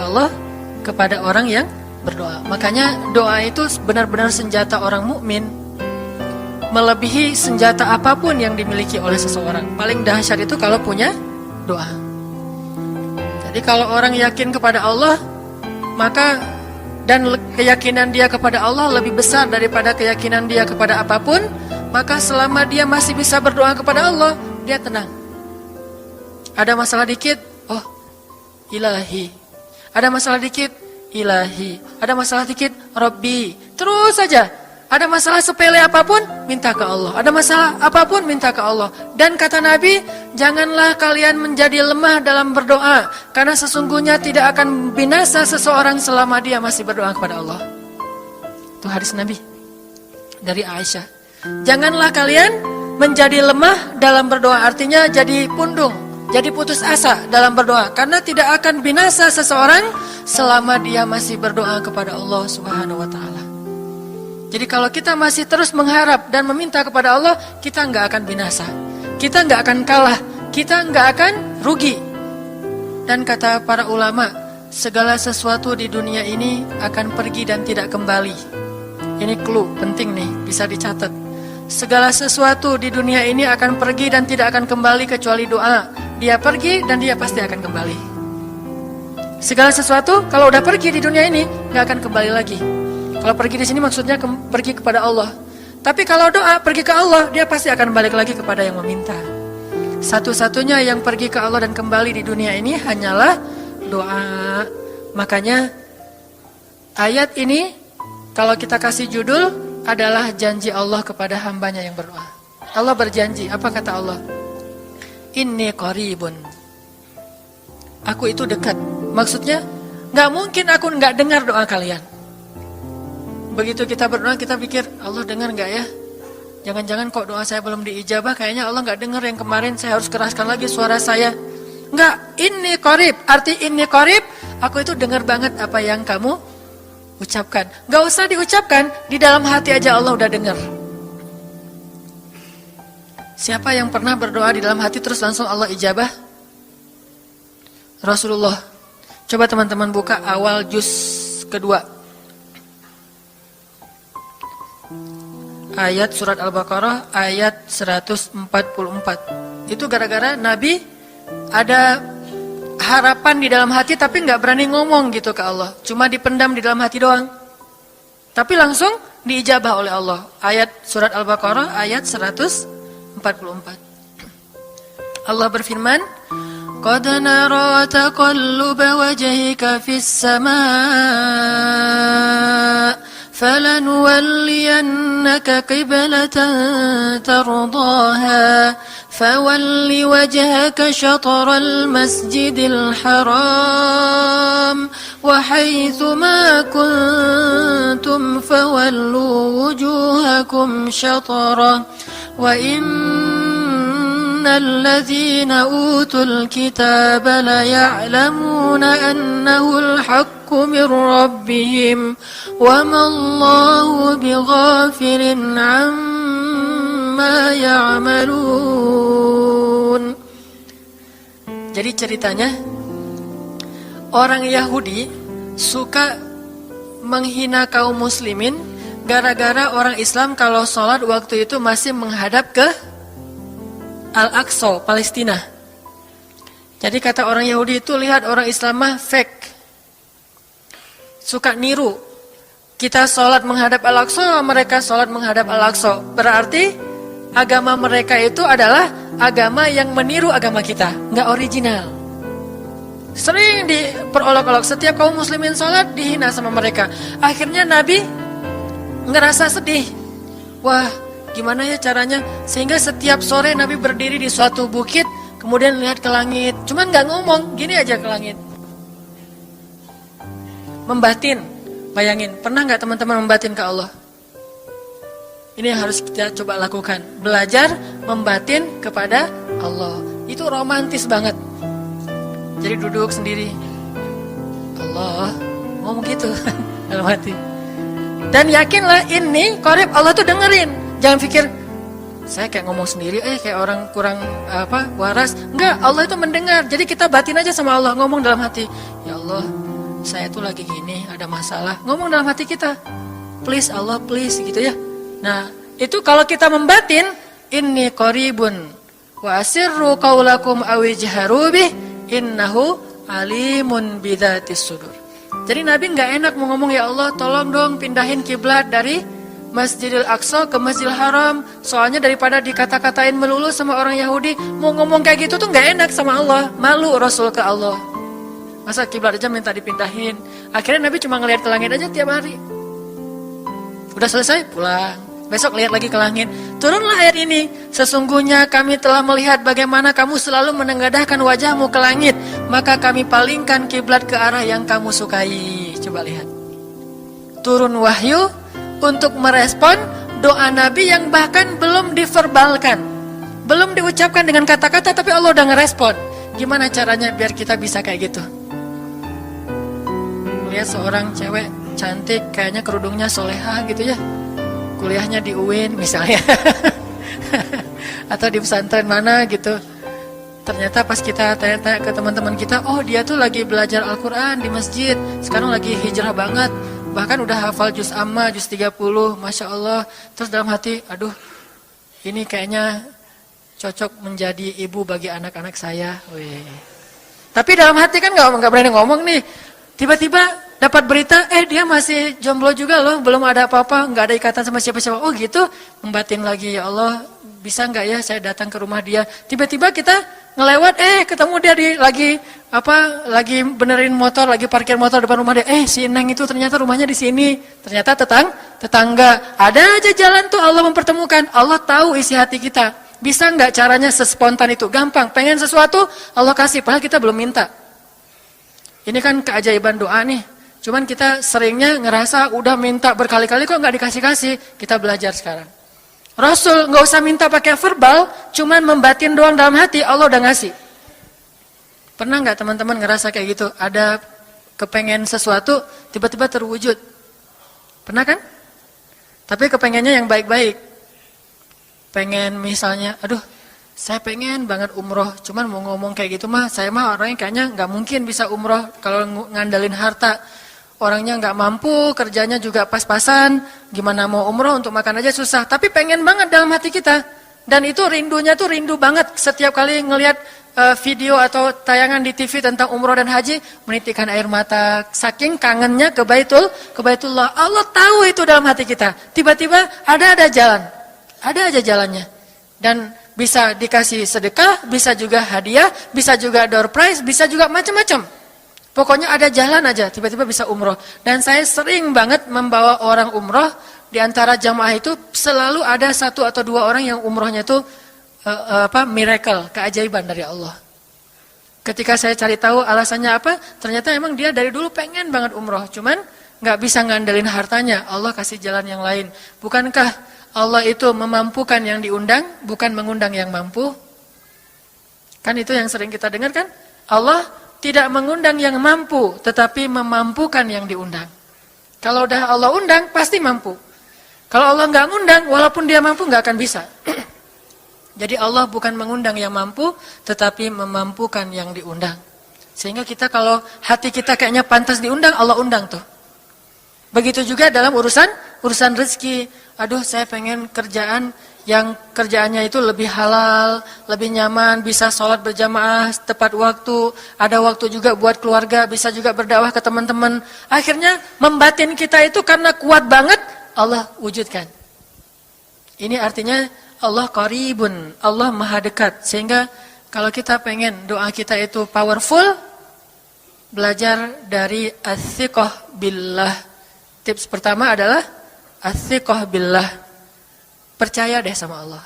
Allah kepada orang yang berdoa. Makanya doa itu benar-benar senjata orang mukmin, melebihi senjata apapun yang dimiliki oleh seseorang. Paling dahsyat itu kalau punya doa. Jadi kalau orang yakin kepada Allah, maka dan keyakinan dia kepada Allah lebih besar daripada keyakinan dia kepada apapun, maka selama dia masih bisa berdoa kepada Allah, dia tenang. Ada masalah dikit, oh Ilahi. Ada masalah dikit, Ilahi. Ada masalah dikit, Rabbi. Terus saja. Ada masalah sepele apapun, minta ke Allah. Ada masalah apapun, minta ke Allah. Dan kata Nabi, janganlah kalian menjadi lemah dalam berdoa, karena sesungguhnya tidak akan binasa seseorang selama dia masih berdoa kepada Allah. Itu hadis Nabi dari Aisyah. Janganlah kalian menjadi lemah dalam berdoa, artinya jadi pundung, jadi putus asa dalam berdoa, karena tidak akan binasa seseorang selama dia masih berdoa kepada Allah Subhanahu wa taala. Jadi kalau kita masih terus mengharap dan meminta kepada Allah, kita nggak akan binasa, kita nggak akan kalah, kita nggak akan rugi. Dan kata para ulama, segala sesuatu di dunia ini akan pergi dan tidak kembali. Ini clue penting nih, bisa dicatat. Segala sesuatu di dunia ini akan pergi dan tidak akan kembali kecuali doa. Dia pergi dan dia pasti akan kembali. Segala sesuatu kalau udah pergi di dunia ini nggak akan kembali lagi. Kalau pergi di sini maksudnya pergi kepada Allah. Tapi kalau doa pergi ke Allah, dia pasti akan balik lagi kepada yang meminta. Satu-satunya yang pergi ke Allah dan kembali di dunia ini hanyalah doa. Makanya ayat ini kalau kita kasih judul adalah janji Allah kepada hambanya yang berdoa. Allah berjanji, apa kata Allah? Inni qaribun. Aku itu dekat. Maksudnya gak mungkin aku gak dengar doa kalian. Begitu kita berdoa, kita pikir, Allah dengar gak ya? Jangan-jangan kok doa saya belum diijabah, kayaknya Allah gak dengar yang kemarin, saya harus keraskan lagi suara saya. Enggak, inni qarib. Arti inni qarib, aku itu dengar banget apa yang kamu ucapkan. Gak usah diucapkan, di dalam hati aja Allah udah dengar. Siapa yang pernah berdoa di dalam hati terus langsung Allah ijabah? Rasulullah. Coba teman-teman buka awal juz kedua. Ayat surat Al-Baqarah ayat 144. Itu gara-gara Nabi ada harapan di dalam hati tapi gak berani ngomong gitu ke Allah. Cuma dipendam di dalam hati doang. Tapi langsung diijabah oleh Allah. Ayat surat Al-Baqarah ayat 144. Allah berfirman, Qad nara taqalluba wajhika fis samaa فَلَنُوَلِّيَنَّكَ قِبْلَةً تَرْضَاهَا فَوَلِّ وَجْهَكَ شَطْرَ الْمَسْجِدِ الْحَرَامِ وَحَيْثُ مَا كُنْتُمْ فَوَلُّوا وُجُوهَكُمْ شَطْرَهُ وَإِنَّ الَّذِينَ أُوتُوا الْكِتَابَ لَيَعْلَمُونَ أَنَّهُ الْحَقُّ مِنْ رَبِّهِمْ وَمَا اللَّهُ بِغَافِلٍ عَمَّا يَعْمَلُونَ. Jadi ceritanya, orang Yahudi suka menghina kaum muslimin gara-gara orang Islam kalau sholat waktu itu masih menghadap ke Al-Aqsa, Palestina. Jadi kata orang Yahudi itu, lihat orang Islam mah fake, suka niru. Kita sholat menghadap Al-Aqsa, mereka sholat menghadap Al-Aqsa. Berarti agama mereka itu adalah agama yang meniru agama kita, nggak original. Sering diperolok-olok, setiap kaum muslimin sholat dihina sama mereka. Akhirnya Nabi ngerasa sedih. Wah, gimana ya caranya? Sehingga setiap sore Nabi berdiri di suatu bukit, kemudian lihat ke langit. Cuman nggak ngomong, gini aja ke langit. Membatin. Bayangin, pernah nggak teman-teman membatin ke Allah? Ini yang harus kita coba lakukan. Belajar membatin kepada Allah. Itu romantis banget. Jadi duduk sendiri. Allah, ngomong gitu dalam hati. Dan yakinlah ini qarib, Allah tuh dengerin. Jangan pikir saya kayak ngomong sendiri, kayak orang kurang waras. Enggak, Allah itu mendengar. Jadi kita batin aja sama Allah, ngomong dalam hati. Ya Allah, saya tuh lagi gini, ada masalah. Ngomong dalam hati kita, please Allah, please gitu ya. Nah, itu kalau kita membatin, inni qaribun wa asirru qaulakum aw ijharu bih innahu alimun bidzatis sudur. Jadi Nabi nggak enak mau ngomong, ya Allah tolong dong pindahin kiblat dari Masjidil Aqsa ke Masjidil Haram. Soalnya daripada dikata-katain melulu sama orang Yahudi, mau ngomong kayak gitu tuh nggak enak sama Allah. Malu Rasul ke Allah. Masa kiblat aja minta dipindahin. Akhirnya Nabi cuma ngelihat ke langit aja tiap hari. Udah selesai pulang. Besok lihat lagi ke langit. Turunlah ayat ini. Sesungguhnya kami telah melihat bagaimana kamu selalu menengadahkan wajahmu ke langit. Maka kami palingkan kiblat ke arah yang kamu sukai. Coba lihat. Turun wahyu untuk merespon doa Nabi yang bahkan belum diverbalkan, belum diucapkan dengan kata-kata, tapi Allah udah ngerespon. Gimana caranya biar kita bisa kayak gitu? Lihat seorang cewek cantik, kayaknya kerudungnya soleha gitu ya, kuliahnya di UIN misalnya, atau di pesantren mana gitu. Ternyata pas kita tanya-tanya ke teman-teman kita, oh dia tuh lagi belajar Al-Quran di masjid, sekarang lagi hijrah banget. Bahkan udah hafal juz amma, juz 30, Masya Allah. Terus dalam hati, aduh ini kayaknya cocok menjadi ibu bagi anak-anak saya. Wih. Tapi dalam hati kan gak berani ngomong nih. Tiba-tiba dapat berita, dia masih jomblo juga loh, belum ada apa-apa, gak ada ikatan sama siapa-siapa. Oh gitu, membatin lagi, ya Allah bisa gak ya saya datang ke rumah dia. Tiba-tiba kita ngelewat, ketemu dia lagi benerin motor, lagi parkir motor depan rumah dia. Si Neng itu ternyata rumahnya di sini. Ternyata tetangga. Ada aja jalan tuh Allah mempertemukan. Allah tahu isi hati kita. Bisa nggak caranya sespontan itu? Gampang. Pengen sesuatu Allah kasih. Padahal kita belum minta. Ini kan keajaiban doa nih. Cuman kita seringnya ngerasa udah minta berkali-kali kok nggak dikasih-kasih. Kita belajar sekarang. Rasul nggak usah minta pakai verbal, cuman membatin doang dalam hati, Allah udah ngasih. Pernah nggak teman-teman ngerasa kayak gitu? Ada kepengen sesuatu, tiba-tiba terwujud. Pernah kan? Tapi kepengennya yang baik-baik. Pengen misalnya, aduh, saya pengen banget umroh, cuman mau ngomong kayak gitu mah, saya mah orangnya kayaknya nggak mungkin bisa umroh kalau ngandalin harta. Orangnya nggak mampu, kerjanya juga pas-pasan, gimana mau umroh untuk makan aja susah. Tapi pengen banget dalam hati kita. Dan itu rindunya tuh rindu banget. Setiap kali ngelihat video atau tayangan di TV tentang umroh dan haji, menitikkan air mata. Saking kangennya ke Baitullah. Allah tahu itu dalam hati kita. Tiba-tiba ada jalan. Ada aja jalannya. Dan bisa dikasih sedekah, bisa juga hadiah, bisa juga door prize, bisa juga macam-macam. Pokoknya ada jalan aja, tiba-tiba bisa umroh. Dan saya sering banget membawa orang umroh. Di antara jamaah itu selalu ada 1 atau 2 orang yang umrohnya itu miracle, keajaiban dari Allah. Ketika saya cari tahu alasannya apa, ternyata emang dia dari dulu pengen banget umroh. Cuman gak bisa ngandelin hartanya, Allah kasih jalan yang lain. Bukankah Allah itu memampukan yang diundang, bukan mengundang yang mampu? Kan itu yang sering kita dengar kan? Allah tidak mengundang yang mampu, tetapi memampukan yang diundang. Kalau udah Allah undang, pasti mampu. Kalau Allah nggak ngundang, walaupun dia mampu nggak akan bisa. Jadi Allah bukan mengundang yang mampu, tetapi memampukan yang diundang. Sehingga kita kalau hati kita kayaknya pantas diundang, Allah undang tuh. Begitu juga dalam urusan rezeki. Aduh, saya pengen kerjaan yang kerjaannya itu lebih halal, lebih nyaman, bisa sholat berjamaah tepat waktu, ada waktu juga buat keluarga, bisa juga berdakwah ke teman-teman. Akhirnya membatin kita itu karena kuat banget, Allah wujudkan. Ini artinya Allah qaribun, Allah maha dekat. Sehingga kalau kita pengen doa kita itu powerful, belajar dari as-siqah billah. Tips pertama adalah as-siqah billah. Percaya deh sama Allah.